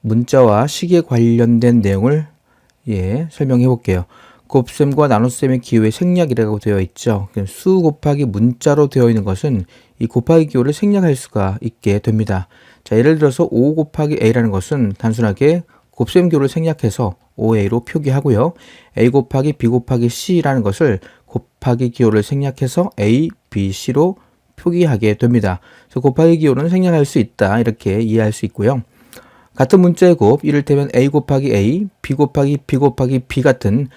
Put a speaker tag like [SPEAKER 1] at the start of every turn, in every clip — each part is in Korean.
[SPEAKER 1] 문자와 식에 관련된 내용을 설명해 볼게요. 곱셈과 나눗셈의 기호의 생략이라고 되어 있죠. 수 곱하기 문자로 되어 있는 것은 이 곱하기 기호를 생략할 수가 있게 됩니다. 자, 예를 들어서 5 곱하기 a라는 것은 단순하게 곱셈 기호를 생략해서 5a로 표기하고요. a 곱하기 b 곱하기 c라는 것을 곱하기 기호를 생략해서 a, b, c로 표기하게 됩니다. 그래서 곱하기 기호는 생략할 수 있다, 이렇게 이해할 수 있고요. 같은 문자의 곱, 이를테면 a 곱하기 a, b 곱하기 b 곱하기 b 같은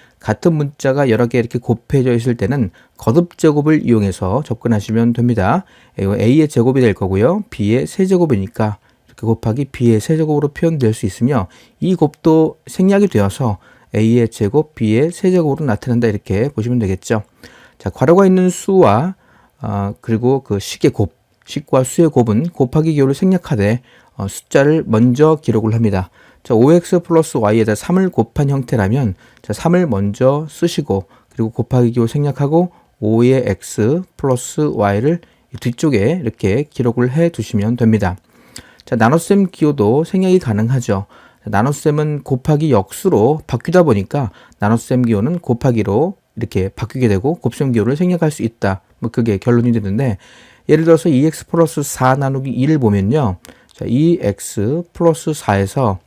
[SPEAKER 1] 문자가 여러 개 이렇게 곱해져 있을 때는 거듭 제곱을 이용해서 접근하시면 됩니다. a의 제곱이 될 거고요. b의 세제곱이니까 이렇게 곱하기 b의 세제곱으로 표현될 수 있으며, 이 곱도 생략이 되어서 a의 제곱, b의 세제곱으로 나타난다, 이렇게 보시면 되겠죠. 자, 괄호가 있는 수와 그리고 그 식의 곱, 식과 수의 곱은 곱하기 기호를 생략하되 숫자를 먼저 기록을 합니다. 자, 5x 플러스 y에다 3을 곱한 형태라면, 자, 3을 먼저 쓰시고 그리고 곱하기 기호 생략하고 5의 x 플러스 y를 뒤쪽에 이렇게 기록을 해 두시면 됩니다. 자, 나눗셈 기호도 생략이 가능하죠. 나눗셈은 곱하기 역수로 바뀌다 보니까 나눗셈 기호는 곱하기로 이렇게 바뀌게 되고 곱셈 기호를 생략할 수 있다, 뭐 그게 결론이 되는데, 예를 들어서 2x 플러스 4 나누기 2를 보면요, 자, 2x 플러스 4에서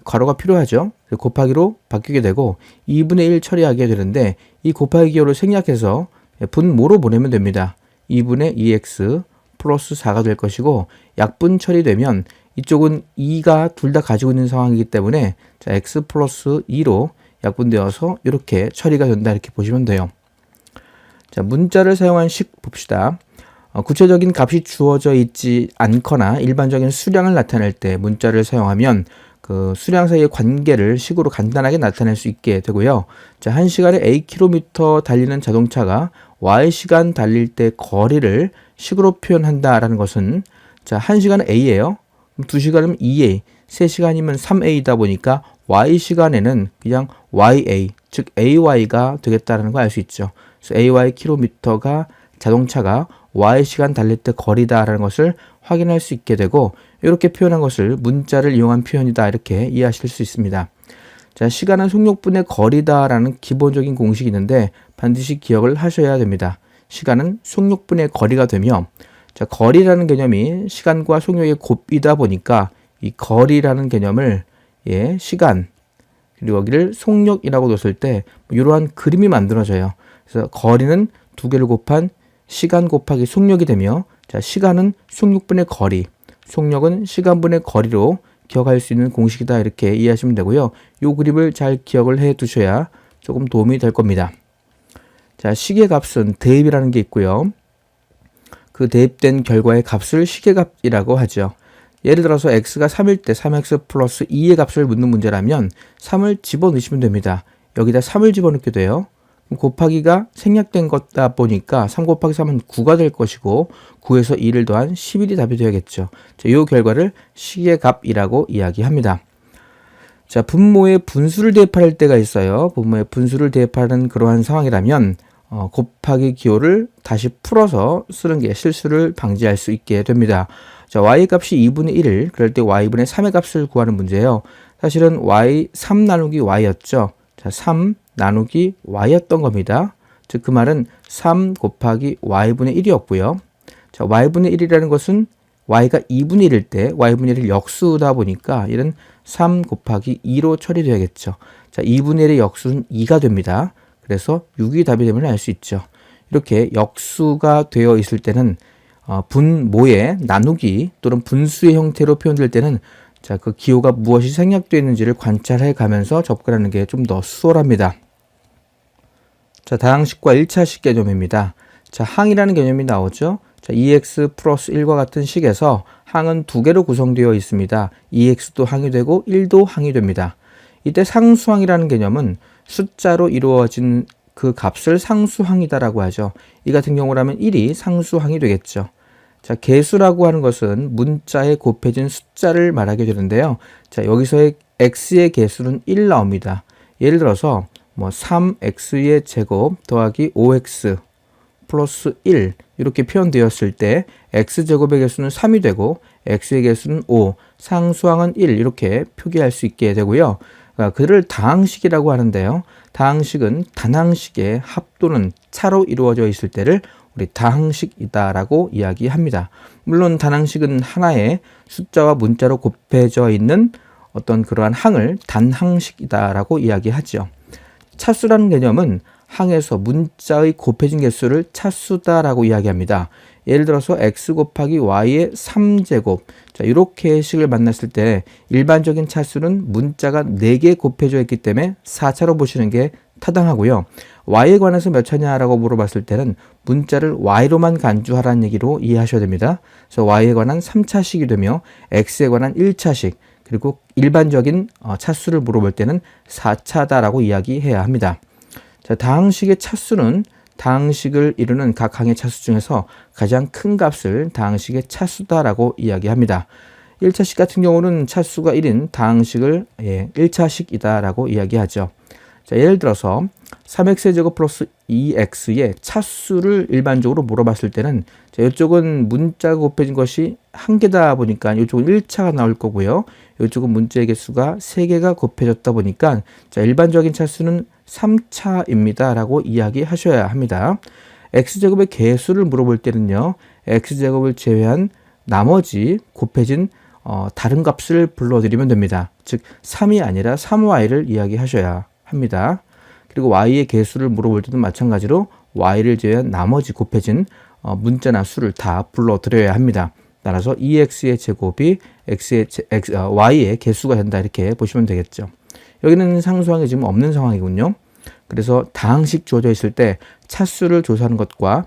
[SPEAKER 1] 괄호가 필요하죠. 곱하기로 바뀌게 되고 2분의 1 처리하게 되는데, 이 곱하기 기호를 생략해서 분모로 보내면 됩니다. 2분의 2x 플러스 4가 될 것이고, 약분 처리되면 이쪽은 2가 둘 다 가지고 있는 상황이기 때문에, 자, x 플러스 2로 약분되어서 이렇게 처리가 된다, 이렇게 보시면 돼요. 자, 문자를 사용한 식 봅시다. 구체적인 값이 주어져 있지 않거나 일반적인 수량을 나타낼 때 문자를 사용하면 그 수량 사이의 관계를 식으로 간단하게 나타낼 수 있게 되고요. 자, 1시간에 a km 달리는 자동차가 y시간 달릴 때 거리를 식으로 표현한다라는 것은, 자, 1시간은 a예요. 2시간이면 2a, 3시간이면 3a다 보니까 y시간에는 그냥 ya, 즉 ay가 되겠다는 걸 알 수 있죠. 그래서 ay km가 자동차가 y시간 달릴 때 거리다라는 것을 확인할 수 있게 되고, 이렇게 표현한 것을 문자를 이용한 표현이다, 이렇게 이해하실 수 있습니다. 자, 시간은 속력분의 거리다라는 기본적인 공식이 있는데 반드시 기억을 하셔야 됩니다. 시간은 속력분의 거리가 되며, 자, 거리라는 개념이 시간과 속력의 곱이다 보니까 이 거리라는 개념을 시간 그리고 여기를 속력이라고 뒀을 때 이러한 그림이 만들어져요. 그래서 거리는 두 개를 곱한 시간 곱하기 속력이 되며, 자, 시간은 속력분의 거리, 속력은 시간분의 거리로 기억할 수 있는 공식이다, 이렇게 이해하시면 되고요. 이 그림을 잘 기억을 해 두셔야 조금 도움이 될 겁니다. 자, 식의 값은 대입이라는 게 있고요. 그 대입된 결과의 값을 식의 값이라고 하죠. 예를 들어서 x가 3일 때 3x 플러스 2의 값을 묻는 문제라면 3을 집어넣으시면 됩니다. 여기다 3을 집어넣게 돼요. 곱하기가 생략된 거다 보니까 3 곱하기 3은 9가 될 것이고 9에서 2를 더한 11이 답이 되어야겠죠. 자, 이 결과를 식의 값이라고 이야기합니다. 자, 분모에 분수를 대입할 때가 있어요. 분모에 분수를 대입하는 그러한 상황이라면 곱하기 기호를 다시 풀어서 쓰는 게 실수를 방지할 수 있게 됩니다. 자, y 값이 2분의 1, 그럴 때 y분의 3의 값을 구하는 문제예요. 사실은 y 3 나누기 y였죠. 자, 3 나누기 y였던 겁니다. 즉 그 말은 3 곱하기 y분의 1이었고요. 자, y분의 1이라는 것은 y가 2분의 1일 때 y분의 1을 역수다 보니까 이는 3 곱하기 2로 처리되어야겠죠. 자, 2분의 1의 역수는 2가 됩니다. 그래서 6이 답이 됨을 알 수 있죠. 이렇게 역수가 되어 있을 때는 분모의 나누기 또는 분수의 형태로 표현될 때는, 자, 그 기호가 무엇이 생략되어 있는지를 관찰해 가면서 접근하는 게 좀 더 수월합니다. 자, 다항식과 1차식 개념입니다. 자, 항이라는 개념이 나오죠. 자, 2x 플러스 1과 같은 식에서 항은 두 개로 구성되어 있습니다. 2x도 항이 되고 1도 항이 됩니다. 이때 상수항이라는 개념은 숫자로 이루어진 그 값을 상수항이다라고 하죠. 이 같은 경우라면 1이 상수항이 되겠죠. 자, 개수라고 하는 것은 문자에 곱해진 숫자를 말하게 되는데요. 자, 여기서의 x의 개수는 1 나옵니다. 예를 들어서 3x의 제곱 더하기 5x 플러스 1 이렇게 표현되었을 때 x제곱의 개수는 3이 되고 x의 개수는 5, 상수항은 1 이렇게 표기할 수 있게 되고요. 그를 다항식이라고 하는데요. 다항식은 단항식의 합 또는 차로 이루어져 있을 때를 우리 다항식이다라고 이야기합니다. 물론 단항식은 하나의 숫자와 문자로 곱해져 있는 어떤 그러한 항을 단항식이다라고 이야기하죠. 차수라는 개념은 항에서 문자의 곱해진 개수를 차수다라고 이야기합니다. 예를 들어서 x 곱하기 y의 3제곱, 자, 이렇게 식을 만났을 때 일반적인 차수는 문자가 4개 곱해져 있기 때문에 4차로 보시는 게 타당하고요. y에 관해서 몇 차냐라고 물어봤을 때는 문자를 y로만 간주하라는 얘기로 이해하셔야 됩니다. 그래서 y에 관한 3차식이 되며 x에 관한 1차식, 그리고 일반적인 차수를 물어볼 때는 4차다라고 이야기해야 합니다. 자, 다항식의 차수는 다항식을 이루는 각 항의 차수 중에서 가장 큰 값을 다항식의 차수다라고 이야기합니다. 1차식 같은 경우는 차수가 1인 다항식을 1차식이다라고 이야기하죠. 자, 예를 들어서 3x의 제곱 플러스 2x의 차수를 일반적으로 물어봤을 때는 자, 이쪽은 문자가 곱해진 것이 1개다 보니까 이쪽은 1차가 나올 거고요. 이쪽은 문자의 개수가 3개가 곱해졌다 보니까 자, 일반적인 차수는 3차입니다 라고 이야기하셔야 합니다. x제곱의 개수를 물어볼 때는요, x제곱을 제외한 나머지 곱해진 다른 값을 불러드리면 됩니다. 즉 3이 아니라 3y를 이야기하셔야 합니다. 그리고 y의 개수를 물어볼 때도 마찬가지로 y를 제외한 나머지 곱해진 문자나 수를 다 불러드려야 합니다. 따라서 2x의 제곱이 y의 개수가 된다 이렇게 보시면 되겠죠. 여기는 상수항이 지금 없는 상황이군요. 그래서 다항식 주어져 있을 때 차수를 조사하는 것과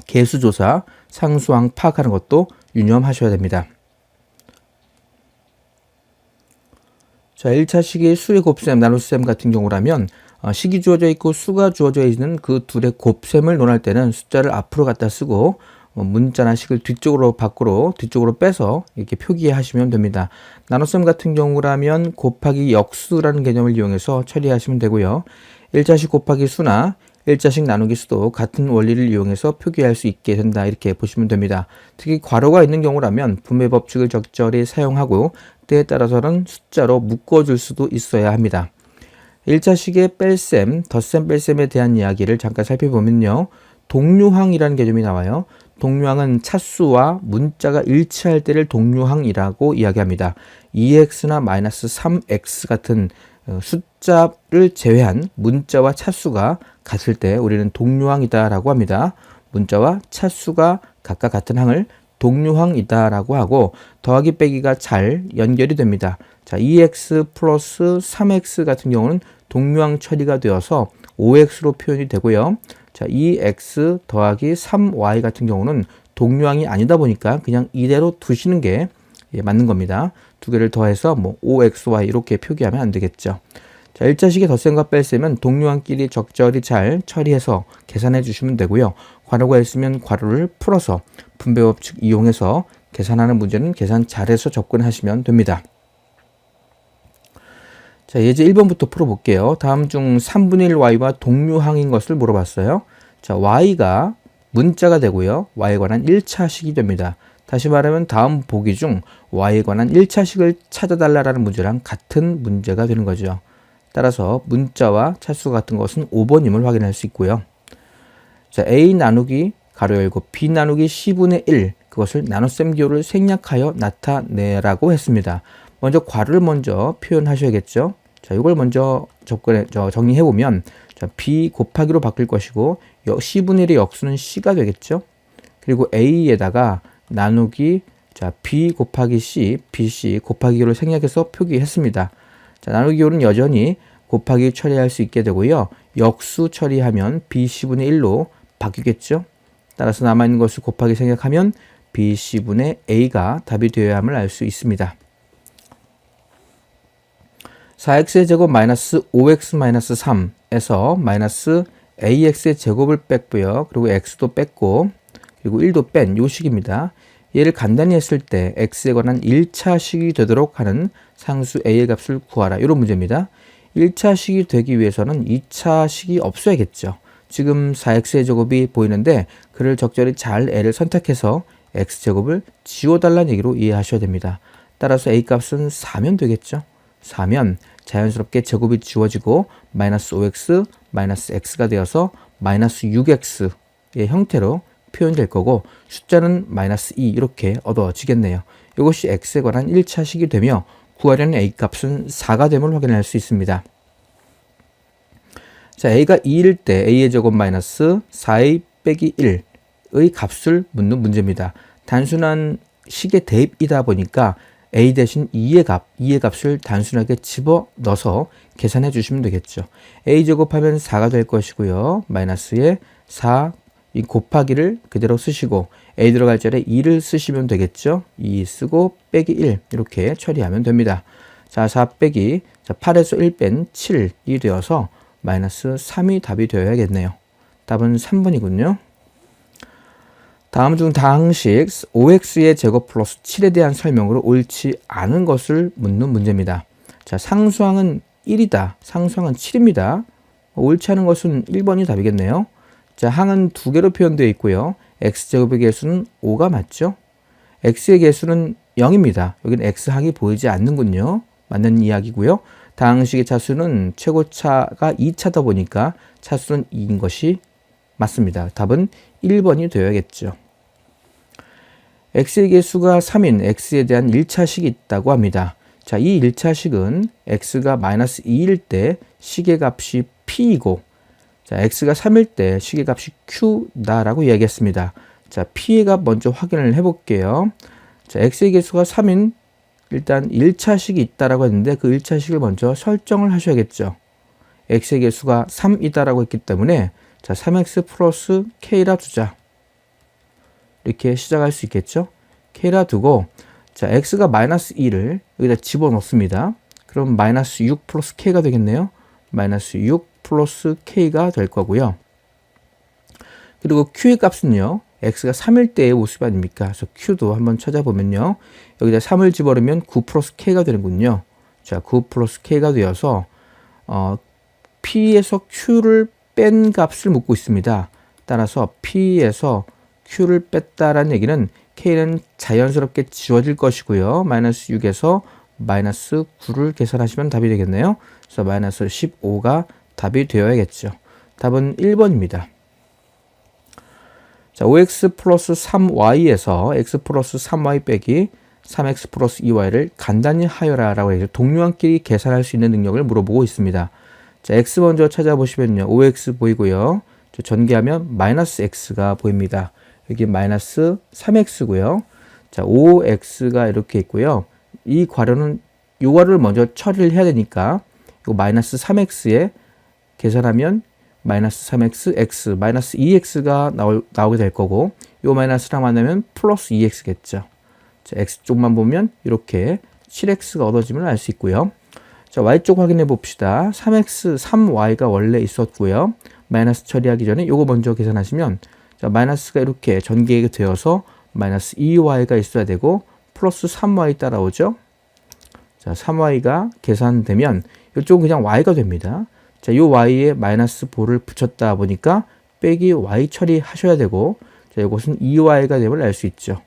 [SPEAKER 1] 개수 조사, 상수항 파악하는 것도 유념하셔야 됩니다. 자, 1차식이 수의 곱셈, 나눗셈 같은 경우라면 식이 주어져 있고 수가 주어져 있는 그 둘의 곱셈을 논할 때는 숫자를 앞으로 갖다 쓰고 문자나 식을 뒤쪽으로 빼서 이렇게 표기하시면 됩니다. 나눗셈 같은 경우라면 곱하기 역수라는 개념을 이용해서 처리하시면 되고요. 1차식 곱하기 수나 1차식 나누기 수도 같은 원리를 이용해서 표기할 수 있게 된다 이렇게 보시면 됩니다. 특히 괄호가 있는 경우라면 분배 법칙을 적절히 사용하고 때에 따라서는 숫자로 묶어줄 수도 있어야 합니다. 1차식의 뺄셈, 덧셈, 뺄셈에 대한 이야기를 잠깐 살펴보면요. 동류항이라는 개념이 나와요. 동류항은 차수와 문자가 일치할 때를 동류항이라고 이야기합니다. 2x나 마이너스 3x 같은 숫자를 제외한 문자와 차수가 같을 때 우리는 동류항이다라고 합니다. 문자와 차수가 각각 같은 항을 동류항이다라고 하고 더하기 빼기가 잘 연결이 됩니다. 자, 2x 플러스 3x 같은 경우는 동류항 처리가 되어서 5x로 표현이 되고요. 자, 2x 더하기 3y 같은 경우는 동류항이 아니다 보니까 그냥 이대로 두시는 게 맞는 겁니다. 두 개를 더해서 5xy 이렇게 표기하면 안 되겠죠. 자, 1차식의 덧셈과 뺄셈은 동류항끼리 적절히 잘 처리해서 계산해 주시면 되고요. 괄호가 있으면 괄호를 풀어서 분배법칙 이용해서 계산하는 문제는 계산 잘해서 접근하시면 됩니다. 자, 예제 1번부터 풀어볼게요. 다음 중 3분의 1y와 동류항인 것을 물어봤어요. 자, y가 문자가 되고요. y에 관한 1차식이 됩니다. 다시 말하면 다음 보기 중 y에 관한 1차식을 찾아달라는 문제랑 같은 문제가 되는 거죠. 따라서 문자와 차수가 같은 것은 5번임을 확인할 수 있고요. 자, a 나누기 가로 열고 b 나누기 c분의 1 그것을 나눗셈 기호를 생략하여 나타내라고 했습니다. 먼저 괄호를 먼저 표현하셔야겠죠. 자, 이걸 먼저 정리해 보면 자, b 곱하기로 바뀔 것이고 c분의 1의 역수는 c가 되겠죠. 그리고 a에다가 나누기 자, b 곱하기 c, bc 곱하기 기호를 생략해서 표기했습니다. 자, 나누기 기호는 여전히 곱하기 처리할 수 있게 되고요. 역수 처리하면 bc분의 1로 바뀌겠죠. 따라서 남아있는 것을 곱하기 생략하면 bc분의 a가 답이 되어야 함을 알 수 있습니다. 4x의 제곱 마이너스 5x 마이너스 3에서 마이너스 ax의 제곱을 뺐고요. 그리고 x도 뺐고 그리고 1도 뺀 요 식입니다. 얘를 간단히 했을 때 x에 관한 1차식이 되도록 하는 상수 a의 값을 구하라. 이런 문제입니다. 1차식이 되기 위해서는 2차식이 없어야겠죠. 지금 4x의 제곱이 보이는데 그를 적절히 잘 애를 선택해서 x제곱을 지워달라는 얘기로 이해하셔야 됩니다. 따라서 a 값은 4면 되겠죠. 4면 자연스럽게 제곱이 지워지고 마이너스 5x 마이너스 x가 되어서 마이너스 6x의 형태로 표현될 거고 숫자는 마이너스 2 이렇게 얻어지겠네요. 이것이 x에 관한 1차식이 되며 구하려는 a 값은 4가 됨을 확인할 수 있습니다. 자, a가 2일 때 a의 제곱 마이너스 4a 빼기 1의 값을 묻는 문제입니다. 단순한 식의 대입이다 보니까 a 대신 2의 값을 단순하게 집어넣어서 계산해 주시면 되겠죠. a 제곱하면 4가 될 것이고요. 마이너스에 4 이 곱하기를 그대로 쓰시고 a 들어갈 자리에 2를 쓰시면 되겠죠. 2 쓰고 빼기 1 이렇게 처리하면 됩니다. 자, 4 빼기 8에서 1 뺀 7이 되어서 마이너스 3이 답이 되어야겠네요. 답은 3번이군요. 다음 중 다항식 5x의 제곱 플러스 7에 대한 설명으로 옳지 않은 것을 묻는 문제입니다. 자, 상수항은 1이다. 상수항은 7입니다. 옳지 않은 것은 1번이 답이겠네요. 자, 항은 두 개로 표현되어 있고요. x제곱의 개수는 5가 맞죠? x의 개수는 0입니다. 여기는 x항이 보이지 않는군요. 맞는 이야기고요. 다항식의 차수는 최고차가 2차다 보니까 차수는 2인 것이 맞습니다. 답은 1번이 되어야겠죠. x의 개수가 3인 x에 대한 1차식이 있다고 합니다. 자, 이 1차식은 x가 마이너스 2일 때 식의 값이 p이고 자, x가 3일 때 식의 값이 q다라고 이야기했습니다. 자, p의 값 먼저 확인을 해볼게요. 자, x의 개수가 3인 일단 1차식이 있다라고 했는데 그 1차식을 먼저 설정을 하셔야겠죠. x의 개수가 3이다라고 했기 때문에 자, 3x 플러스 k라 두자. 이렇게 시작할 수 있겠죠. k라 두고 자, x가 마이너스 2를 여기다 집어넣습니다. 그럼 마이너스 6 플러스 k가 되겠네요. 마이너스 6 플러스 k가 될 거고요. 그리고 q의 값은요. x가 3일 때의 모습 아닙니까? 그래서 q도 한번 찾아보면요. 여기다 3을 집어넣으면 9 플러스 k가 되는군요. 자, 9 플러스 k가 되어서 p에서 q를 뺀 값을 묻고 있습니다. 따라서 p에서 q를 뺐다라는 얘기는 k는 자연스럽게 지워질 것이고요. 마이너스 6에서 마이너스 9를 계산하시면 답이 되겠네요. 그래서 마이너스 15가 답이 되어야겠죠. 답은 1번입니다. 자, 5x 플러스 3y에서 x 플러스 3y 빼기 3x 플러스 2y를 간단히 하여라 라고 해서 동료한끼리 계산할 수 있는 능력을 물어보고 있습니다. 자, x 먼저 찾아보시면요. 5x 보이고요. 전개하면 마이너스 x가 보입니다. 여기 마이너스 3x고요. 자, 5x가 이렇게 있고요. 이 괄호는 이 괄호를 먼저 처리를 해야 되니까 이 마이너스 3x에 계산하면 마이너스 3x, x, 마이너스 2x가 나오게 될 거고 이 마이너스랑 만나면 플러스 2x겠죠. 자, x쪽만 보면 이렇게 7x가 얻어짐을 알 수 있고요. 자, y쪽 확인해 봅시다. 3x, 3y가 원래 있었고요. 마이너스 처리하기 전에 이거 먼저 계산하시면 자, 마이너스가 이렇게 전개가 되어서 마이너스 2y가 있어야 되고 플러스 3y 따라오죠. 자, 3y가 계산되면 이쪽은 그냥 y가 됩니다. 자, 이 y에 마이너스 보를 붙였다 보니까 빼기 y 처리하셔야 되고 자, 이것은 2y가 됨을 알 수 있죠.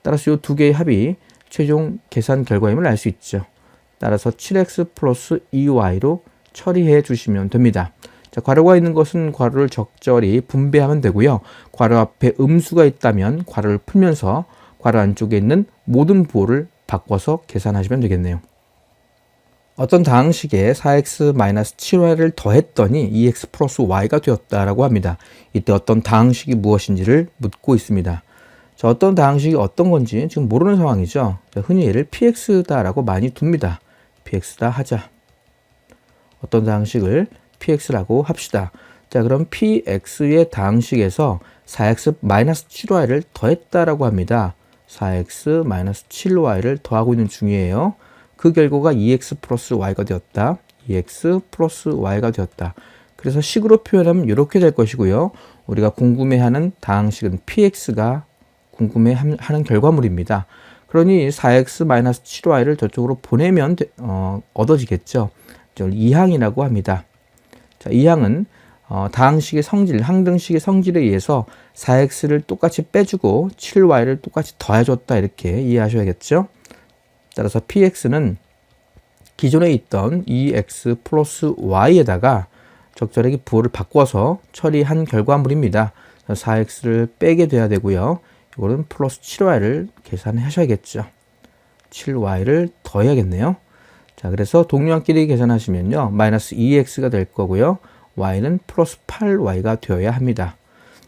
[SPEAKER 1] 따라서 이 두 개의 합이 최종 계산 결과임을 알 수 있죠. 따라서 7x 플러스 2y로 처리해 주시면 됩니다. 자, 괄호가 있는 것은 괄호를 적절히 분배하면 되고요. 괄호 앞에 음수가 있다면 괄호를 풀면서 괄호 안쪽에 있는 모든 부호를 바꿔서 계산하시면 되겠네요. 어떤 다항식에 4x-7y를 더했더니 2x 플러스 y가 되었다라고 합니다. 이때 어떤 다항식이 무엇인지를 묻고 있습니다. 자, 어떤 다항식이 어떤 건지 지금 모르는 상황이죠. 자, 흔히 얘를 px다라고 많이 둡니다. px다 하자. 어떤 다항식을 px라고 합시다. 자, 그럼 px의 다항식에서 4x-7y를 더했다라고 합니다. 4x-7y를 더하고 있는 중이에요. 그 결과가 2x 플러스 y가 되었다. 2x 플러스 y가 되었다. 그래서 식으로 표현하면 이렇게 될 것이고요. 우리가 궁금해하는 다항식은 px가 궁금해하는 결과물입니다. 그러니 4x-7y를 저쪽으로 보내면 얻어지겠죠. 이걸 이항이라고 합니다. 자, 이항은 다항식의 성질, 항등식의 성질에 의해서 4x를 똑같이 빼주고 7y를 똑같이 더해줬다 이렇게 이해하셔야겠죠. 따라서 px는 기존에 있던 2x 플러스 y에다가 적절하게 부호를 바꿔서 처리한 결과물입니다. 4x를 빼게 돼야 되고요. 이거는 플러스 7y를 계산하셔야겠죠. 7y를 더해야겠네요. 자, 그래서 동류항끼리 계산하시면요. 마이너스 2x가 될 거고요. y는 플러스 8y가 되어야 합니다.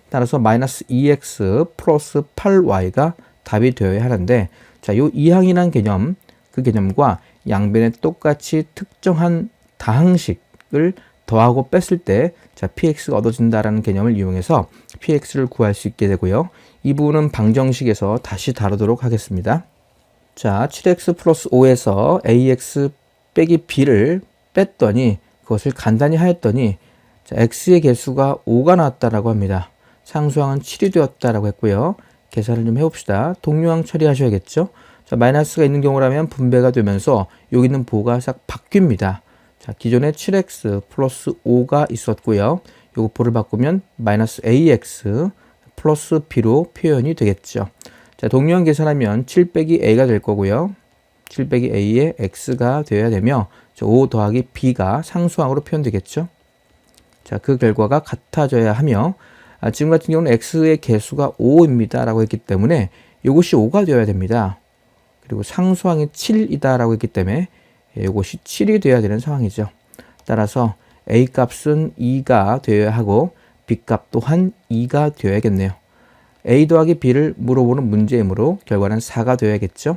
[SPEAKER 1] 따라서 마이너스 2x 플러스 8y가 답이 되어야 하는데, 자, 요 이항이란 개념, 그 개념과 양변에 똑같이 특정한 다항식을 더하고 뺐을 때, 자, px가 얻어진다라는 개념을 이용해서 px를 구할 수 있게 되고요. 이 부분은 방정식에서 다시 다루도록 하겠습니다. 자, 7x 플러스 5에서 ax 빼기 b를 뺐더니, 그것을 간단히 하였더니, 자, x의 개수가 5가 나왔다라고 합니다. 상수항은 7이 되었다라고 했고요. 계산을 좀 해봅시다. 동류항 처리하셔야겠죠. 자, 마이너스가 있는 경우라면 분배가 되면서 여기 있는 부호가 싹 바뀝니다. 자, 기존에 7x 플러스 5가 있었고요. 요거 부호를 바꾸면 마이너스 ax 플러스 b로 표현이 되겠죠. 자, 동류항 계산하면 7 빼기 a가 될 거고요. 7 빼기 a에 x가 되어야 되며, 5 더하기 b가 상수항으로 표현되겠죠. 자, 그 결과가 같아져야 하며, 지금 같은 경우는 x의 개수가 5입니다 라고 했기 때문에 이것이 5가 되어야 됩니다. 그리고 상수항이 7이다 라고 했기 때문에 이것이 7이 되어야 되는 상황이죠. 따라서 a 값은 2가 되어야 하고 b 값 또한 2가 되어야겠네요. a 더하기 b를 물어보는 문제이므로 결과는 4가 되어야겠죠.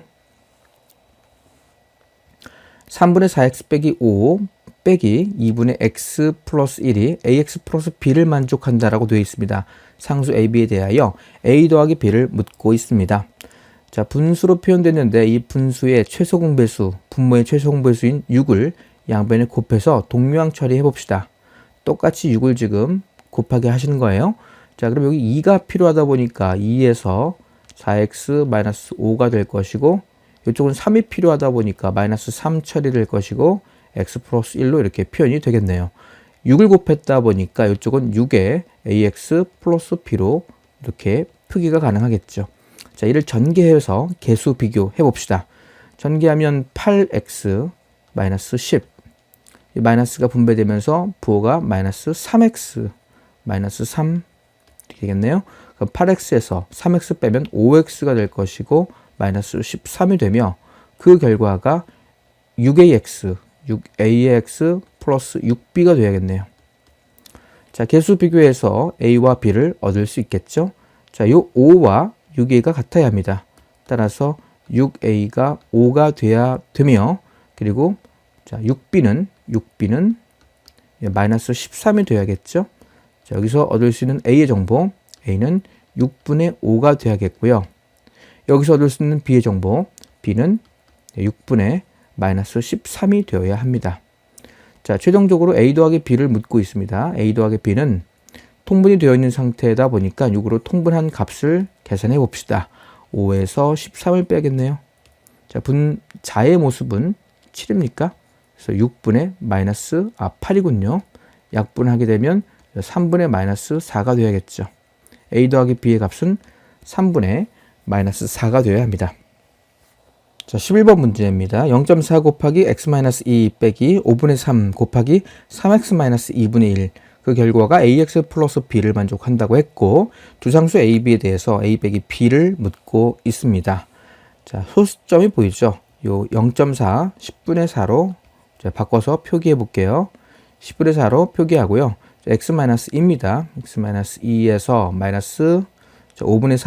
[SPEAKER 1] 3분의 4x 빼기 5 빼기 2분의 x 플러스 1이 ax 플러스 b를 만족한다라고 되어 있습니다. 상수 ab에 대하여 a 더하기 b를 묻고 있습니다. 자, 분수로 표현됐는데 이 분수의 최소 공배수, 분모의 최소 공배수인 6을 양변에 곱해서 동류항 처리해 봅시다. 똑같이 6을 지금 곱하게 하시는 거예요. 자, 그럼 여기 2가 필요하다 보니까 2에서 4x-5가 될 것이고, 이쪽은 3이 필요하다 보니까 마이너스 3 처리될 것이고, x 플러스 1로 이렇게 표현이 되겠네요. 6을 곱했다 보니까 이쪽은 6에 ax 플러스 b로 이렇게 표기가 가능하겠죠. 자, 이를 전개해서 개수 비교해 봅시다. 전개하면 8x 마이너스 10. 이 마이너스가 분배되면서 부호가 마이너스 3x 마이너스 3 되겠네요. 그럼 8x에서 3x 빼면 5x가 될 것이고 마이너스 13이 되며, 그 결과가 6ax, 6ax 플러스 6b가 되야겠네요. 자, 개수 비교해서 a와 b를 얻을 수 있겠죠. 자, 요 5와 6a가 같아야 합니다. 따라서 6a가 5가 돼야 되며, 그리고 자, 6b는 마이너스 13이 돼야겠죠. 자, 여기서 얻을 수 있는 a의 정보, a는 6분의 5가 돼야겠고요. 여기서 얻을 수 있는 b의 정보, b는 6분의 마이너스 13이 되어야 합니다. 자, 최종적으로 a 더하기 b를 묻고 있습니다. a 더하기 b는 통분이 되어 있는 상태다 보니까 6으로 통분한 값을 계산해 봅시다. 5에서 13을 빼야겠네요. 자, 자의 모습은 7입니까? 그래서 6분의 마이너스 8이군요. 약분하게 되면 3분의 마이너스 4가 되어야겠죠. a 더하기 b의 값은 3분의 마이너스 4가 되어야 합니다. 자, 11번 문제입니다. 0.4 곱하기 x-2 빼기 5분의 3 곱하기 3x-2분의 1. 그 결과가 ax 플러스 b를 만족한다고 했고, 두 상수 a, b에 대해서 a 빼기 b를 묻고 있습니다. 자, 소수점이 보이죠? 요 0.4, 10분의 4로 바꿔서 표기해 볼게요. 10분의 4로 표기하고요. x-2입니다. x-2에서 마이너스 5분의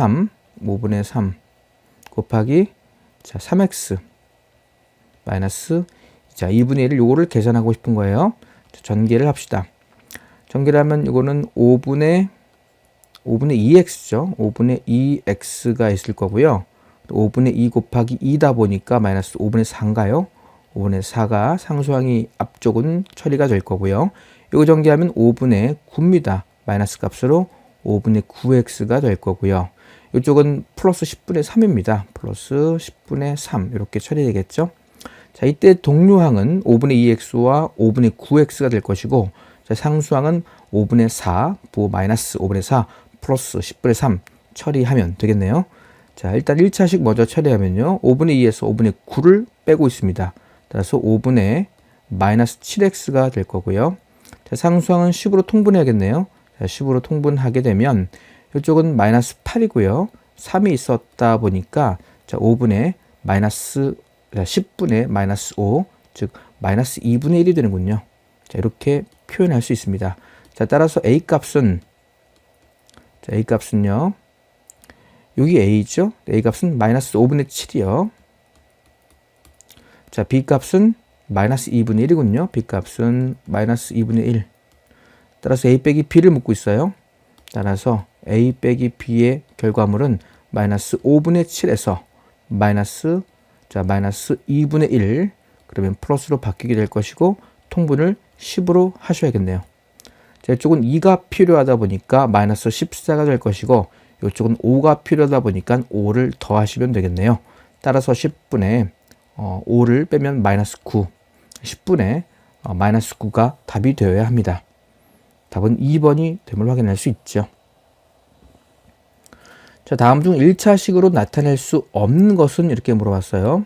[SPEAKER 1] 3 곱하기 자, 3x 마이너스 자, 2분의 1을 요거를 계산하고 싶은 거예요. 자, 전개를 합시다. 전개를 하면 이거는 5분의 2x죠. 5분의 2x가 있을 거고요. 5분의 2 곱하기 2다 보니까 마이너스 5분의 4인가요? 5분의 4가 상수항이 앞쪽은 처리가 될 거고요. 이거 전개하면 5분의 9입니다. 마이너스 값으로 5분의 9x가 될 거고요. 이쪽은 플러스 10분의 3입니다. 플러스 10분의 3 이렇게 처리되겠죠. 자, 이때 동류항은 5분의 2x와 5분의 9x가 될 것이고, 자, 상수항은 5분의 4, 부호 마이너스 5분의 4 플러스 10분의 3 처리하면 되겠네요. 자, 일단 1차식 먼저 처리하면요. 5분의 2에서 5분의 9를 빼고 있습니다. 따라서 5분의 마이너스 7x가 될 거고요. 자, 상수항은 10으로 통분해야겠네요. 자, 10으로 통분하게 되면 이쪽은 마이너스 8이고요. 3이 있었다 보니까 자, 5분의 마이너스 10분의 마이너스 5, 즉 마이너스 2분의 1이 되는군요. 자, 이렇게 표현할 수 있습니다. 자, 따라서 a 값은요. 여기 a죠. a 값은 마이너스 5분의 7이요. 자, b 값은 마이너스 2분의 1이군요. b 값은 마이너스 2분의 1. 따라서 a 빼기 b를 묻고 있어요. 따라서 a 빼기 b의 결과물은 마이너스 5분의 7에서 마이너스 2분의 1, 그러면 플러스로 바뀌게 될 것이고 통분을 10으로 하셔야겠네요. 자, 이쪽은 2가 필요하다 보니까 마이너스 14가 될 것이고 이쪽은 5가 필요하다 보니까 5를 더하시면 되겠네요. 따라서 10분의 5를 빼면 마이너스 9, 10분의 마이너스 9가 답이 되어야 합니다. 답은 2번이 됨을 확인할 수 있죠. 자, 다음 중 1차식으로 나타낼 수 없는 것은 이렇게 물어봤어요.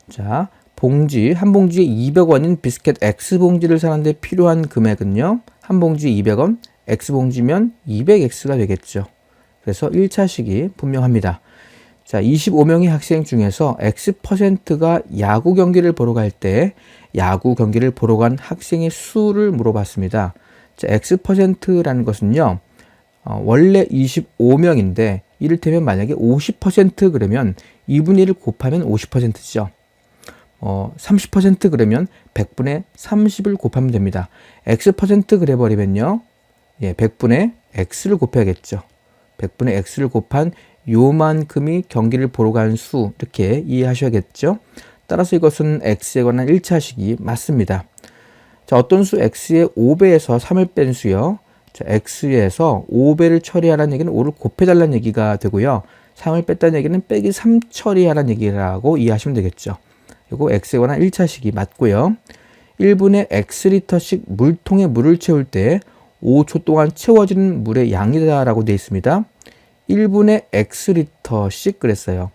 [SPEAKER 1] 자, 한 봉지에 200원인 비스켓 X봉지를 사는데 필요한 금액은요. 한 봉지에 200원, X봉지면 200X가 되겠죠. 그래서 1차식이 분명합니다. 자, 25명의 학생 중에서 X%가 야구 경기를 보러 갈 때 야구 경기를 보러 간 학생의 수를 물어봤습니다. 자, X%라는 것은요. 원래 25명인데 이를테면 만약에 50% 그러면 2분의 1을 곱하면 50%죠. 30% 그러면 100분의 30을 곱하면 됩니다. X% 그래 버리면요. 100분의 X를 곱해야겠죠. 100분의 X를 곱한 요만큼이 경기를 보러 간 수, 이렇게 이해하셔야겠죠. 따라서 이것은 X에 관한 1차식이 맞습니다. 자, 어떤 수 X의 5배에서 3을 뺀 수요. 자, X에서 5배를 처리하라는 얘기는 5를 곱해달라는 얘기가 되고요. 3을 뺐다는 얘기는 빼기 3 처리하라는 얘기라고 이해하시면 되겠죠. 이거 X에 관한 1차식이 맞고요. 1분의 X리터씩 물통에 물을 채울 때 5초 동안 채워지는 물의 양이다라고 되어 있습니다. 1분의 X리터씩 그랬어요.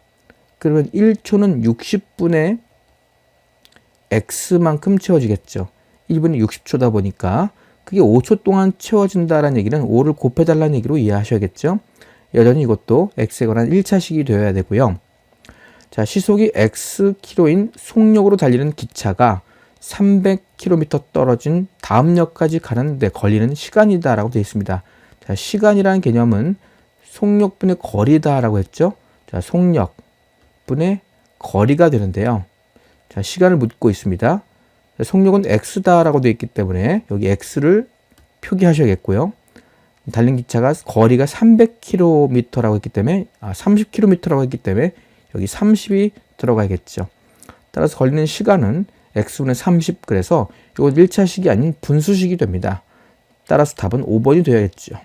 [SPEAKER 1] 그러면 1초는 60분의 X만큼 채워지겠죠. 1분이 60초다 보니까 그게 5초 동안 채워진다는 얘기는 5를 곱해달라는 얘기로 이해하셔야겠죠. 여전히 이것도 X에 관한 1차식이 되어야 되고요. 자, 시속이 Xkm인 속력으로 달리는 기차가 300km 떨어진 다음 역까지 가는데 걸리는 시간이다라고 되어 있습니다. 자, 시간이라는 개념은 속력분의 거리다라고 했죠. 자, 속력분의 거리가 되는데요. 자, 시간을 묻고 있습니다. 자, 속력은 X다라고 되어 있기 때문에 여기 X를 표기하셔야겠고요. 달린 기차가 거리가 300km라고 했기 때문에 30km라고 했기 때문에 여기 30이 들어가야겠죠. 따라서 걸리는 시간은 X분의 30, 그래서 이건 1차식이 아닌 분수식이 됩니다. 따라서 답은 5번이 되어야겠죠.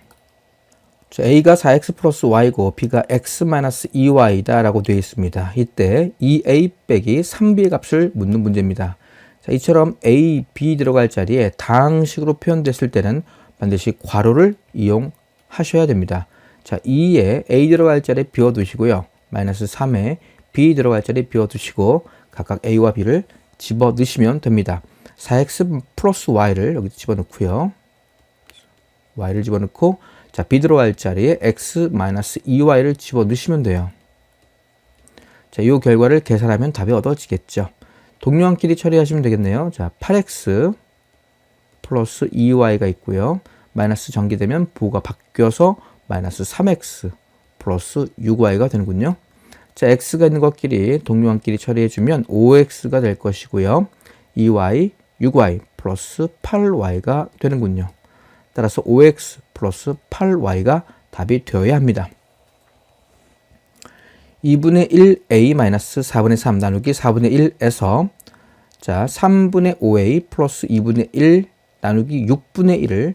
[SPEAKER 1] A가 4X 플러스 Y고 B가 X-2Y다 라고 되어 있습니다. 이때 2A 빼기 3B의 값을 묻는 문제입니다. 자, 이처럼 A, B 들어갈 자리에 다항식으로 표현됐을 때는 반드시 괄호를 이용하셔야 됩니다. 자, 2에 A 들어갈 자리에 비워두시고요. 마이너스 3에 B 들어갈 자리에 비워두시고 각각 A와 B를 집어넣으시면 됩니다. 4X 플러스 Y를 여기 집어넣고요. Y를 집어넣고 자, B 들어갈 자리에 X-2Y를 집어넣으시면 돼요. 자, 이 결과를 계산하면 답이 얻어지겠죠. 동료항끼리 처리하시면 되겠네요. 자, 8X 플러스 2Y가 있고요. 마이너스 전개되면 부호가 바뀌어서 마이너스 3X 플러스 6Y가 되는군요. 자, X가 있는 것끼리 동료항끼리 처리해주면 5X가 될 것이고요. 2Y, 6Y 플러스 8Y가 되는군요. 따라서 5X 플러스 8Y가 답이 되어야 합니다. 2분의 1A 마이너스 4분의 3 나누기 4분의 1에서 자, 3분의 5A 플러스 2분의 1 나누기 6분의 1을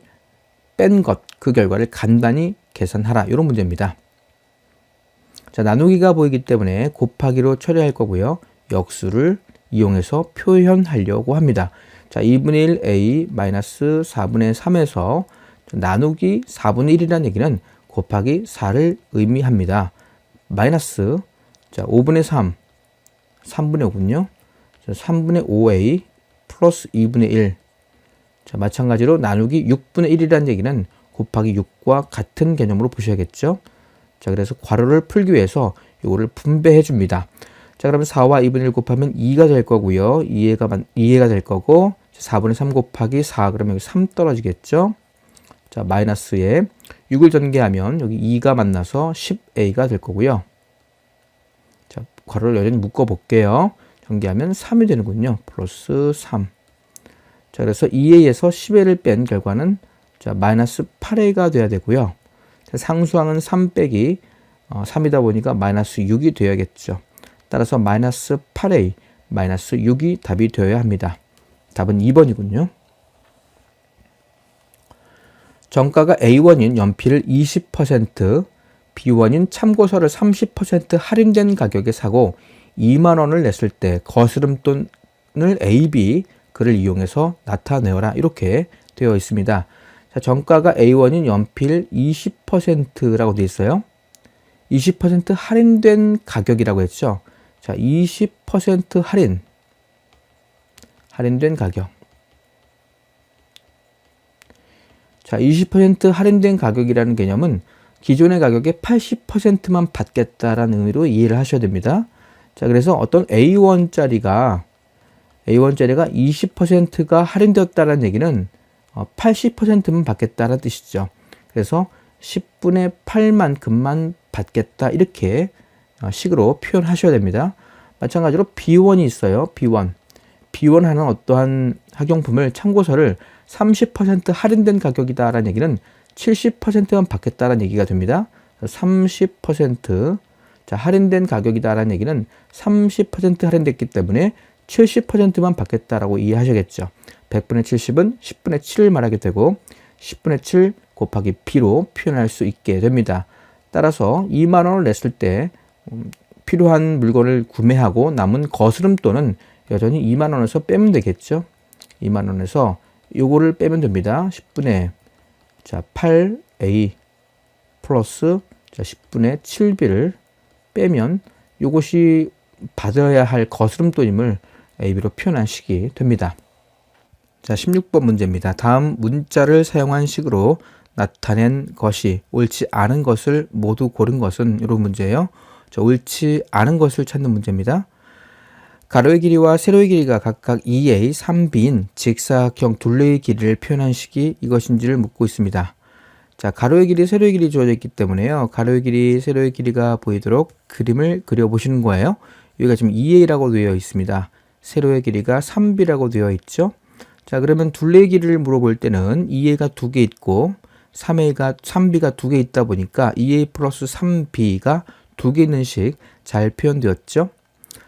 [SPEAKER 1] 뺀 것, 그 결과를 간단히 계산하라. 이런 문제입니다. 자, 나누기가 보이기 때문에 곱하기로 처리할 거고요. 역수를 이용해서 표현하려고 합니다. 자, 2분의 1A 마이너스 4분의 3에서 나누기 4분의 1이라는 얘기는 곱하기 4를 의미합니다. 마이너스, 자, 5분의 3, 3분의 5군요. 자, 3분의 5a 플러스 2분의 1. 자, 마찬가지로 나누기 6분의 1이라는 얘기는 곱하기 6과 같은 개념으로 보셔야겠죠. 자, 그래서 괄호를 풀기 위해서 이거를 분배해 줍니다. 자, 그러면 4와 2분의 1 곱하면 2가 될 거고요. 2a가 될 거고, 4분의 3 곱하기 4, 그러면 여기 3 떨어지겠죠. 자, 마이너스에 6을 전개하면 여기 2가 만나서 10a가 될 거고요. 자, 괄호를 여전히 묶어 볼게요. 전개하면 3이 되는군요. 플러스 3. 자, 그래서 2a에서 10a를 뺀 결과는 자, 마이너스 8a가 돼야 되고요. 자, 상수항은 3 빼기 3이다 보니까 마이너스 6이 되어야겠죠. 따라서 마이너스 8a, 마이너스 6이 답이 되어야 합니다. 답은 2번이군요. 정가가 A1인 연필을 20%, B1인 참고서를 30% 할인된 가격에 사고 2만 원을 냈을 때 거스름돈을 AB 그를 이용해서 나타내어라, 이렇게 되어 있습니다. 자, 정가가 A1인 연필 20%라고 되어 있어요. 20% 할인된 가격이라고 했죠. 자, 20% 할인된 가격. 자, 20% 할인된 가격이라는 개념은 기존의 가격의 80%만 받겠다라는 의미로 이해를 하셔야 됩니다. 자, 그래서 어떤 A1짜리가 20%가 할인되었다는 얘기는 80%만 받겠다는 뜻이죠. 그래서 10분의 8만큼만 받겠다, 이렇게 식으로 표현하셔야 됩니다. 마찬가지로 B1이 있어요. B1 하는 어떠한 학용품을 참고서를 30% 할인된 가격이다라는 얘기는 70%만 받겠다라는 얘기가 됩니다. 30% 자, 할인된 가격이다라는 얘기는 30% 할인됐기 때문에 70%만 받겠다라고 이해하셔야겠죠. 100분의 70은 10분의 7을 말하게 되고 10분의 7 곱하기 B로 표현할 수 있게 됩니다. 따라서 2만 원을 냈을 때 필요한 물건을 구매하고 남은 거스름돈은 여전히 2만 원에서 빼면 되겠죠. 2만 원에서 요거를 빼면 됩니다. 10분의 8a 플러스 10분의 7b를 빼면 요것이 받아야 할 거스름돈임을 AB로 표현한 식이 됩니다. 자, 16번 문제입니다. 다음 문자를 사용한 식으로 나타낸 것이 옳지 않은 것을 모두 고른 것은, 이런 문제예요. 자, 옳지 않은 것을 찾는 문제입니다. 가로의 길이와 세로의 길이가 각각 2a, 3b인 직사각형 둘레의 길이를 표현한 식이 이것인지를 묻고 있습니다. 자, 가로의 길이, 세로의 길이 주어져 있기 때문에요. 가로의 길이, 세로의 길이가 보이도록 그림을 그려보시는 거예요. 여기가 지금 2a라고 되어 있습니다. 세로의 길이가 3b라고 되어 있죠. 자, 그러면 둘레의 길이를 물어볼 때는 2a가 2개 있고 3b가 2개 있다 보니까 2a 플러스 3b가 2개 있는 식 잘 표현되었죠.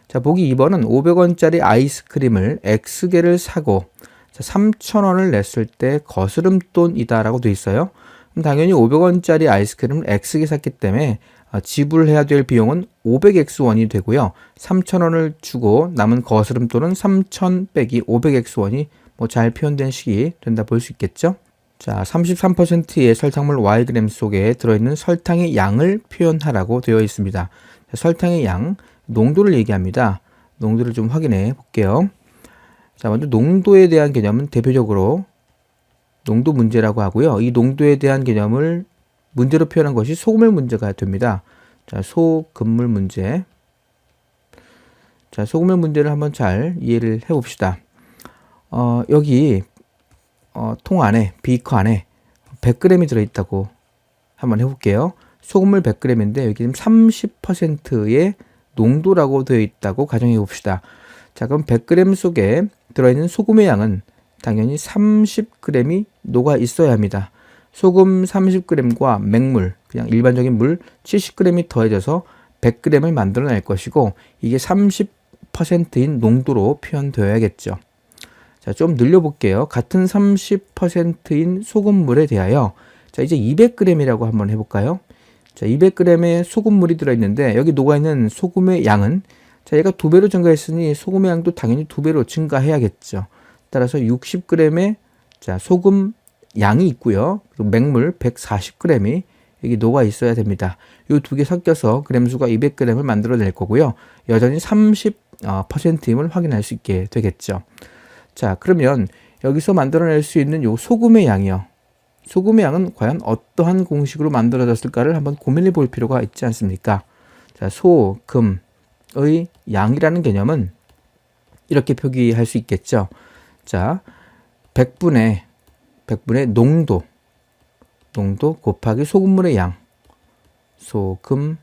[SPEAKER 1] 자, 보기 2번은 500원짜리 아이스크림을 X개를 사고 3,000원을 냈을 때 거스름돈이다 라고 되어 있어요. 그럼 당연히 500원짜리 아이스크림을 X개 샀기 때문에 지불해야 될 비용은 500X원이 되고요. 3,000원을 주고 남은 거스름돈은 3,000 빼기 500X원이 잘 표현된 식이 된다 볼 수 있겠죠. 자, 33%의 설탕물 Yg 속에 들어있는 설탕의 양을 표현하라고 되어 있습니다. 자, 설탕의 양, 농도를 얘기합니다. 농도를 좀 확인해 볼게요. 자, 먼저 농도에 대한 개념은 대표적으로 농도 문제라고 하고요. 이 농도에 대한 개념을 문제로 표현한 것이 소금물 문제가 됩니다. 자, 소금물 문제. 자, 소금물 문제를 한번 잘 이해를 해 봅시다. 여기 통 안에, 비커 안에 100g이 들어있다고 한번 해볼게요. 소금물 100g인데 여기 지금 30%의 농도라고 되어 있다고 가정해 봅시다. 자, 그럼 100g 속에 들어있는 소금의 양은 당연히 30g이 녹아 있어야 합니다. 소금 30g과 맹물, 그냥 일반적인 물 70g이 더해져서 100g을 만들어낼 것이고, 이게 30%인 농도로 표현되어야겠죠. 자, 좀 늘려볼게요. 같은 30%인 소금물에 대하여, 자, 이제 200g이라고 한번 해볼까요? 자, 200g의 소금물이 들어있는데, 여기 녹아있는 소금의 양은, 자, 얘가 2배로 증가했으니 소금의 양도 당연히 2배로 증가해야겠죠. 따라서 60g의 자, 소금 양이 있고요. 그리고 맹물 140g이 여기 녹아 있어야 됩니다. 요 두 개 섞여서 그램 수가 200g을 만들어낼 거고요. 여전히 30%임을 확인할 수 있게 되겠죠. 자, 그러면 여기서 만들어낼 수 있는 요 소금의 양이요. 소금의 양은 과연 어떠한 공식으로 만들어졌을까를 한번 고민해 볼 필요가 있지 않습니까? 자, 소금의 양이라는 개념은 이렇게 표기할 수 있겠죠. 자, 100분의 농도 곱하기 소금물의 양, 소금물의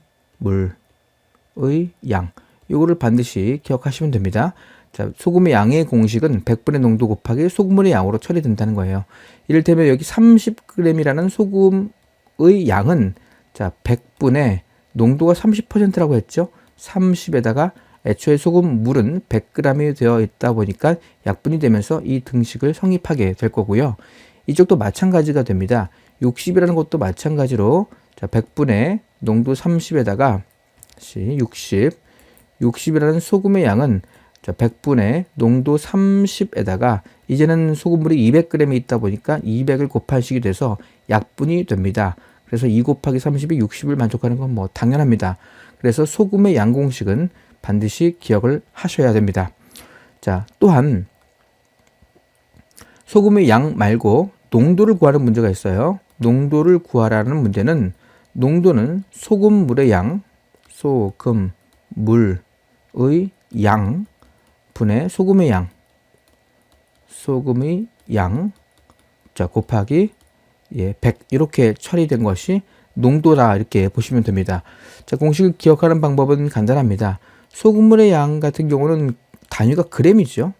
[SPEAKER 1] 양. 요거를 반드시 기억하시면 됩니다. 자, 소금의 양의 공식은 100분의 농도 곱하기 소금물의 양으로 처리된다는 거예요. 이를테면 여기 30g이라는 소금의 양은 자, 100분의 농도가 30%라고 했죠. 30에다가 애초에 소금물은 100g이 되어 있다 보니까 약분이 되면서 이 등식을 성립하게 될 거고요. 이쪽도 마찬가지가 됩니다. 60이라는 것도 마찬가지로 자, 100분의 농도 30에다가 60이라는 소금의 양은 자, 100분의 농도 30에다가 이제는 소금물이 200g이 있다 보니까 200을 곱한 식이 돼서 약분이 됩니다. 그래서 2 곱하기 30이 60을 만족하는 건 뭐 당연합니다. 그래서 소금의 양 공식은 반드시 기억을 하셔야 됩니다. 자, 또한 소금의 양 말고 농도를 구하는 문제가 있어요. 농도를 구하라는 문제는 농도는 소금물의 양, 소금물의 양 분의 소금의 양, 자, 곱하기 100 이렇게 처리된 것이 농도다 이렇게 보시면 됩니다. 자, 공식을 기억하는 방법은 간단합니다. 소금물의 양 같은 경우는 단위가 그램이죠.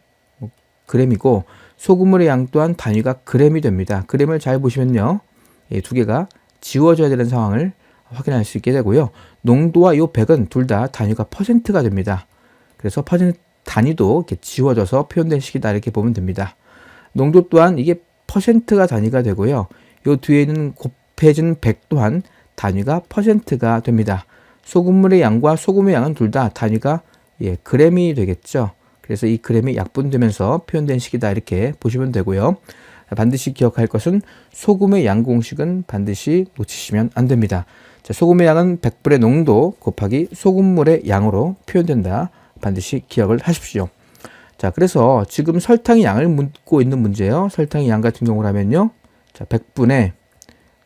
[SPEAKER 1] 그램이고 소금물의 양 또한 단위가 그램이 됩니다. 그램을 잘 보시면요. 두 개가 지워져야 되는 상황을 확인할 수 있게 되고요. 농도와 요 100은 둘 다 단위가 퍼센트가 됩니다. 그래서 퍼센트 단위도 이렇게 지워져서 표현된 식이다 이렇게 보면 됩니다. 농도 또한 이게 퍼센트가 단위가 되고요. 요 뒤에 있는 곱해진 100 또한 단위가 퍼센트가 됩니다. 소금물의 양과 소금의 양은 둘 다 단위가 그램이 되겠죠. 그래서 이 그램이 약분되면서 표현된 식이다 이렇게 보시면 되고요. 반드시 기억할 것은 소금의 양 공식은 반드시 놓치시면 안 됩니다. 자, 소금의 양은 100분의 농도 곱하기 소금물의 양으로 표현된다. 반드시 기억을 하십시오. 자, 그래서 지금 설탕의 양을 묻고 있는 문제예요. 설탕의 양 같은 경우라면요. 자, 100분의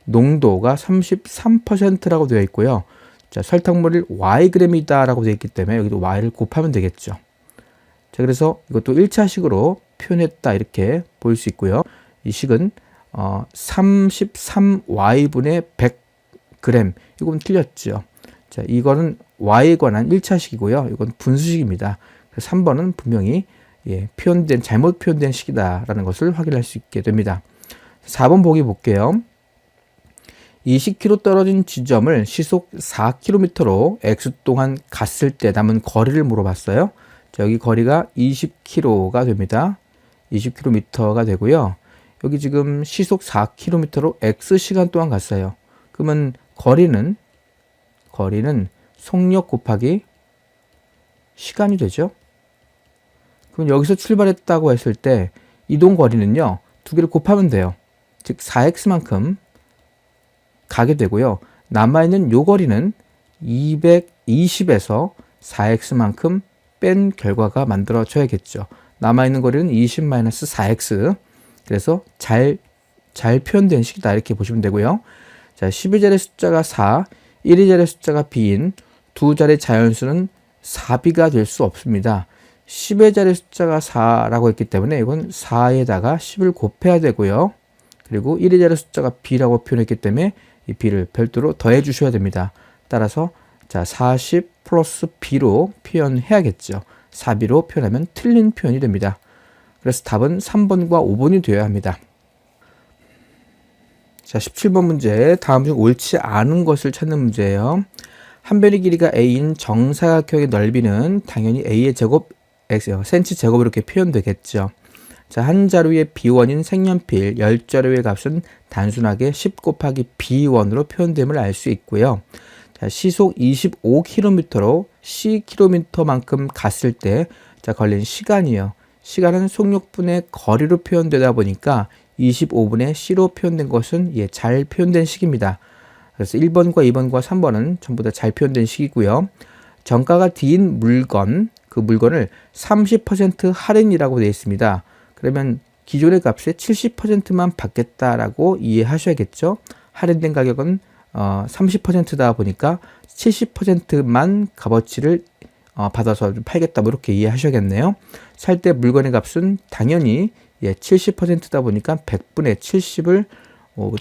[SPEAKER 1] 농도가 33%라고 되어 있고요. 자, 설탕물이 Yg이다라고 되어 있기 때문에 여기도 Y를 곱하면 되겠죠. 자, 그래서 이것도 1차식으로 표현했다 이렇게 볼 수 있고요. 이 식은 33Y분의 100g 이건 틀렸죠. 자, 이거는 Y에 관한 1차식이고요. 이건 분수식입니다. 그래서 3번은 분명히 잘못 표현된 식이다라는 것을 확인할 수 있게 됩니다. 4번 보기 볼게요. 20km 떨어진 지점을 시속 4km로 x 동안 갔을 때 남은 거리를 물어봤어요. 자, 여기 거리가 20km가 됩니다. 20km가 되고요. 여기 지금 시속 4km로 x 시간 동안 갔어요. 그러면 거리는 속력 곱하기 시간이 되죠. 그럼 여기서 출발했다고 했을 때 이동 거리는요. 두 개를 곱하면 돼요. 즉 4x만큼 가게 되고요. 남아있는 요 거리는 220에서 4x만큼 뺀 결과가 만들어져야겠죠. 남아있는 거리는 20-4x. 그래서 잘 표현된 식이다 이렇게 보시면 되고요. 자, 12자리 숫자가 4, 1위자리 숫자가 b인 두 자리 자연수는 4b가 될 수 없습니다. 10의 자리 숫자가 4라고 했기 때문에 이건 4에다가 10을 곱해야 되고요. 그리고 1의 자리 숫자가 b라고 표현했기 때문에 이 b를 별도로 더해 주셔야 됩니다. 따라서 자, 40 플러스 b로 표현해야겠죠. 4b로 표현하면 틀린 표현이 됩니다. 그래서 답은 3번과 5번이 되어야 합니다. 자, 17번 문제. 다음 중 옳지 않은 것을 찾는 문제예요. 한 변의 길이가 a인 정사각형의 넓이는 당연히 a의 제곱 cm 제곱 이렇게 표현되겠죠. 자, 한 자루의 b1인 색연필 10자루의 값은 단순하게 10 곱하기 b1으로 표현됨을 알 수 있고요. 자, 시속 25km로 ckm만큼 갔을 때 자, 걸린 시간이요. 시간은 속력분의 거리로 표현되다 보니까 25분의 c로 표현된 것은 잘 표현된 식입니다. 그래서 1번과 2번과 3번은 전부 다 잘 표현된 식이고요. 정가가 D인 물건, 그 물건을 30% 할인이라고 되어 있습니다. 그러면 기존의 값의 70%만 받겠다라고 이해하셔야겠죠. 할인된 가격은 30%다 보니까 70%만 값어치를 받아서 팔겠다, 뭐 이렇게 이해하셔야겠네요. 살 때 물건의 값은 당연히 70%다 보니까 100분의 70을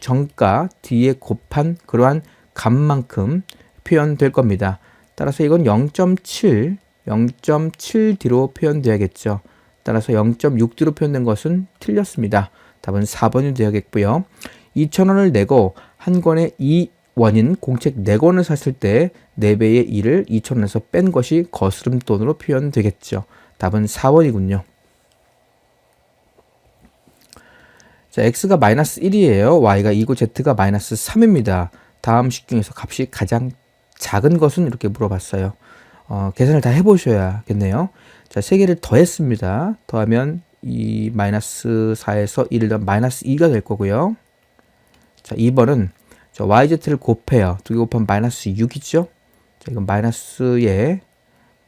[SPEAKER 1] 정가 D에 곱한 그러한 값만큼 표현될 겁니다. 따라서 이건 0.7D로 표현되어야겠죠. 따라서 0.6D로 표현된 것은 틀렸습니다. 답은 4번이 되어야겠고요. 2,000원을 내고 한 권에 2원인 공책 4권을 샀을 때 4배의 2를 2,000원에서 뺀 것이 거스름돈으로 표현되겠죠. 답은 4번이군요. 자, x가 마이너스 1이에요. y가 2고 z가 마이너스 3입니다. 다음 식 중에서 값이 가장 작은 것은 이렇게 물어봤어요. 계산을 다 해보셔야겠네요. 자, 3개를 더했습니다. 더하면 이 마이너스 4에서 1을 더하면 마이너스 2가 될 거고요. 자, 2번은 yz를 곱해요. 2개 곱하면 마이너스 6이죠. 자, 이건 마이너스에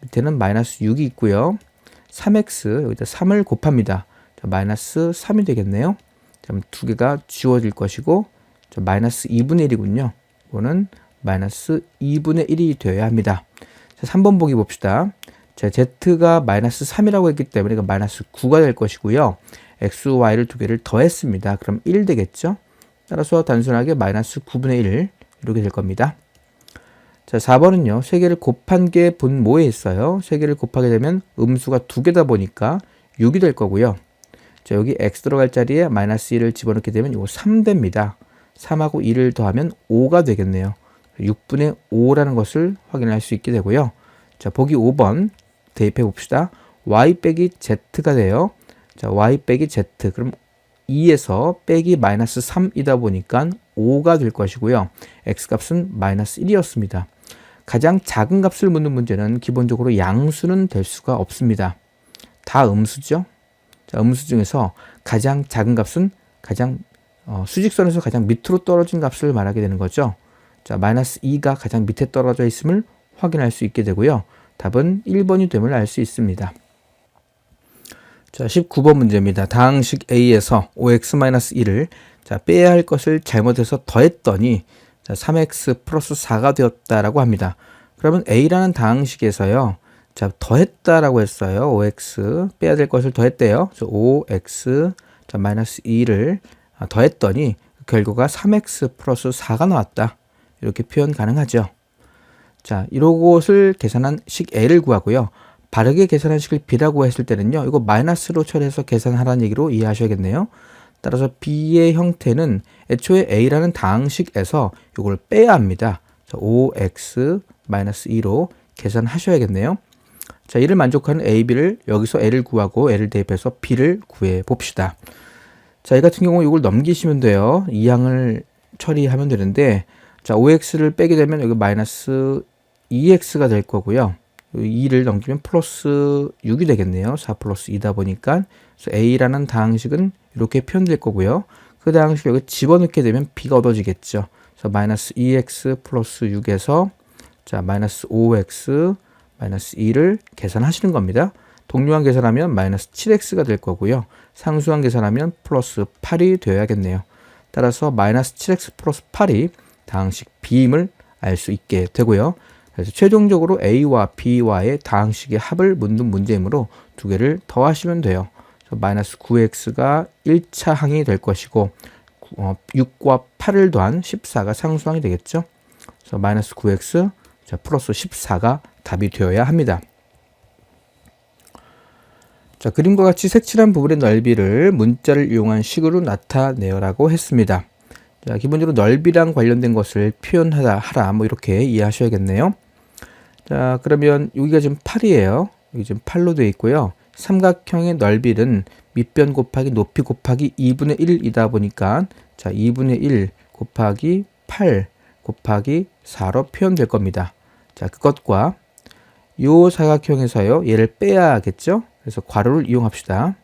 [SPEAKER 1] 밑에는 마이너스 6이 있고요. 3x 여기다 3을 곱합니다. 자, 마이너스 3이 되겠네요. 그럼 2개가 지워질 것이고 마이너스 2분의 1이군요. 이거는 마이너스 2분의 1이 되어야 합니다. 자, 3번 보기 봅시다. 자, z가 마이너스 3이라고 했기 때문에 이건 마이너스 9가 될 것이고요. x, y를 2개를 더했습니다. 그럼 1 되겠죠. 따라서 단순하게 마이너스 9분의 1 이렇게 될 겁니다. 자, 4번은요. 3개를 곱한 게 분모에 있어요. 3개를 곱하게 되면 음수가 2개다 보니까 6이 될 거고요. 자, 여기 x 들어갈 자리에 마이너스 1을 집어넣게 되면 이거 3됩니다. 3하고 1을 더하면 5가 되겠네요. 6분의 5라는 것을 확인할 수 있게 되고요. 자, 보기 5번 대입해 봅시다. y 빼기 z가 돼요. 자, y 빼기 z. 그럼 2에서 빼기 마이너스 3이다 보니까 5가 될 것이고요. x 값은 마이너스 1이었습니다. 가장 작은 값을 묻는 문제는 기본적으로 양수는 될 수가 없습니다. 다 음수죠. 자, 음수 중에서 가장 작은 값은 가장 수직선에서 가장 밑으로 떨어진 값을 말하게 되는 거죠. 자, 마이너스 2가 가장 밑에 떨어져 있음을 확인할 수 있게 되고요. 답은 1번이 됨을 알 수 있습니다. 자, 19번 문제입니다. 다항식 A에서 5x-1을 자, 빼야 할 것을 잘못해서 더했더니 자, 3x 플러스 4가 되었다라고 합니다. 그러면 A라는 다항식에서요. 자, 더했다라고 했어요. 5x 빼야 될 것을 더했대요. 그래서 5x 자, 마이너스 2를 더했더니 결과가 3x 플러스 4가 나왔다. 이렇게 표현 가능하죠. 자, 이것을 계산한 식 A를 구하고요. 바르게 계산한 식을 B라고 했을 때는요. 이거 마이너스로 처리해서 계산하라는 얘기로 이해하셔야겠네요. 따라서 B의 형태는 애초에 A라는 다항식에서 이걸 빼야 합니다. 5x 마이너스 2로 계산하셔야겠네요. 자, 이를 만족하는 A, B를 여기서 L을 구하고 L을 대입해서 B를 구해 봅시다. 자, 이 같은 경우 이걸 넘기시면 돼요. 2항을 처리하면 되는데 자, 5x를 빼게 되면 여기 마이너스 2x가 될 거고요. 2를 넘기면 플러스 6이 되겠네요. 4 플러스 2다 보니까 그래서 A라는 다항식은 이렇게 표현될 거고요. 그 다항식 여기 집어넣게 되면 B가 얻어지겠죠. 그래서 마이너스 2x 플러스 6에서 자, 마이너스 5x 마이너스 2를 계산하시는 겁니다. 동류항 계산하면 마이너스 7x가 될 거고요. 상수항 계산하면 플러스 8이 되어야겠네요. 따라서 마이너스 7x 플러스 8이 다항식 B임을 알 수 있게 되고요. 그래서 최종적으로 A와 B와의 다항식의 합을 묻는 문제이므로 두 개를 더하시면 돼요. 마이너스 9x가 1차 항이 될 것이고 6과 8을 더한 14가 상수항이 되겠죠. 그래서 마이너스 9x 자, 플러스 14가 답이 되어야 합니다. 자, 그림과 같이 색칠한 부분의 넓이를 문자를 이용한 식으로 나타내라고 했습니다. 자, 기본적으로 넓이랑 관련된 것을 표현하라 뭐 이렇게 이해하셔야겠네요. 자, 그러면 여기가 지금 8이에요. 여기 지금 8로 되어 있고요. 삼각형의 넓이는 밑변 곱하기 높이 곱하기 2분의 1이다 보니까 자, 2분의 1 곱하기 8 곱하기 4로 표현될 겁니다. 자, 그것과 요 사각형에서요. 얘를 빼야겠죠? 그래서 괄호를 이용합시다.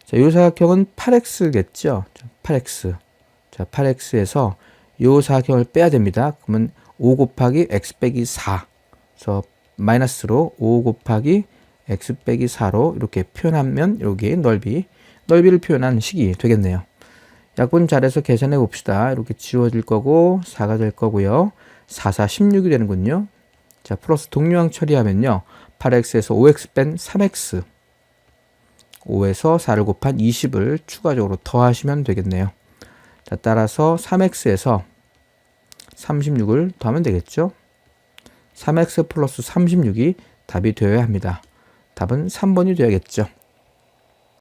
[SPEAKER 1] 자, 요 사각형은 8x겠죠? 8x. 자, 8x에서 요 사각형을 빼야 됩니다. 그러면 5 곱하기 x 빼기 4. 그래서 마이너스로 5 곱하기 x 빼기 4로 이렇게 표현하면 여기 넓이를 표현한 식이 되겠네요. 약분 잘해서 계산해 봅시다. 이렇게 지워질 거고 4가 될 거고요. 4, 4, 16이 되는군요. 자, 플러스 동류항 처리하면요. 8x에서 5x 뺀 3x 5에서 4를 곱한 20을 추가적으로 더하시면 되겠네요. 자, 따라서 3x에서 36을 더하면 되겠죠. 3x 플러스 36이 답이 되어야 합니다. 답은 3번이 되어야겠죠.